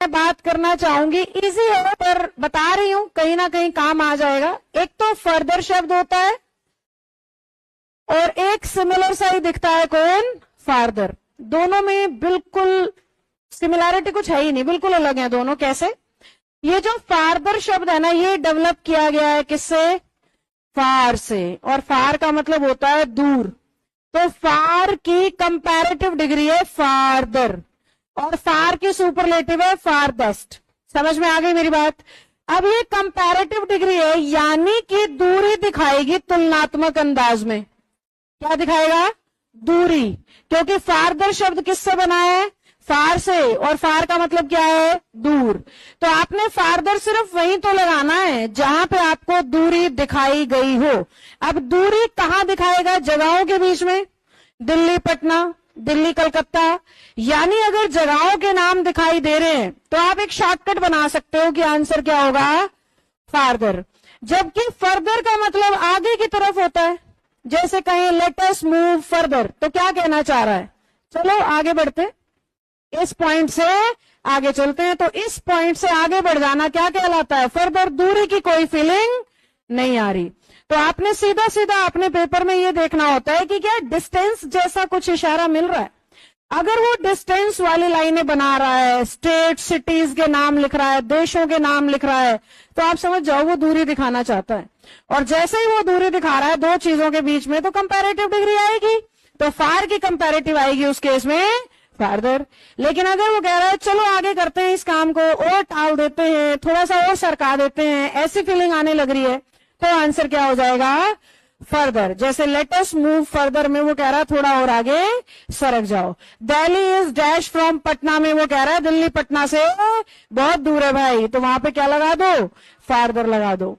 मैं बात करना चाहूंगी, इजी है पर बता रही हूं, कहीं ना कहीं काम आ जाएगा। एक तो फर्दर शब्द होता है और एक सिमिलर सा ही दिखता है, कौन? फार्दर। दोनों में बिल्कुल सिमिलैरिटी कुछ है ही नहीं, बिल्कुल अलग है दोनों। कैसे? ये जो फार्दर शब्द है ना, ये डेवलप किया गया है किससे? फार से। और फार का मतलब होता है दूर, तो फार की कंपैरेटिव डिग्री है फार्दर और फार की सुपरलेटिव है फारदेस्ट। समझ में आ गई मेरी बात? अब ये कंपैरेटिव डिग्री है, यानी कि दूरी दिखाएगी तुलनात्मक अंदाज में। क्या दिखाएगा? दूरी। क्योंकि फार्दर शब्द किससे बना है? फार से, और फार का मतलब क्या है? दूर। तो आपने फार्दर सिर्फ वहीं तो लगाना है जहां पे आपको दूरी दिखाई गई हो। अब दूरी कहां दिखाएगा? जगहों के बीच में, दिल्ली पटना, दिल्ली कलकत्ता। यानी अगर जगहों के नाम दिखाई दे रहे हैं तो आप एक शॉर्टकट बना सकते हो कि आंसर क्या होगा? फार्दर। जबकि फर्दर का मतलब आगे की तरफ होता है। जैसे कहें लेट अस मूव फर्दर, तो क्या कहना चाह रहा है? चलो आगे बढ़ते, इस पॉइंट से आगे चलते हैं। तो इस पॉइंट से आगे बढ़ जाना क्या कहलाता है? फर्दर। दूरी की कोई फीलिंग नहीं आ रही। तो आपने सीधा सीधा अपने पेपर में ये देखना होता है कि क्या डिस्टेंस जैसा कुछ इशारा मिल रहा है। अगर वो डिस्टेंस वाली लाइनें बना रहा है, स्टेट सिटीज के नाम लिख रहा है, देशों के नाम लिख रहा है, तो आप समझ जाओ वो दूरी दिखाना चाहता है। और जैसे ही वो दूरी दिखा रहा है दो चीजों के बीच में, तो कंपैरेटिव डिग्री आएगी। तो फार की कंपैरेटिव आएगी उस केस में फार्दर। लेकिन अगर वो कह रहा है चलो आगे करते हैं इस काम को, और टाल देते हैं, थोड़ा सा और सरका देते हैं, ऐसी फीलिंग आने लग रही है, तो आंसर क्या हो जाएगा? फर्दर। जैसे लेट अस मूव फर्दर में वो कह रहा है थोड़ा और आगे सरक जाओ। Delhi is dash from Patna में वो कह रहा है दिल्ली पटना से बहुत दूर है भाई, तो वहां पे क्या लगा दो? फार्दर लगा दो।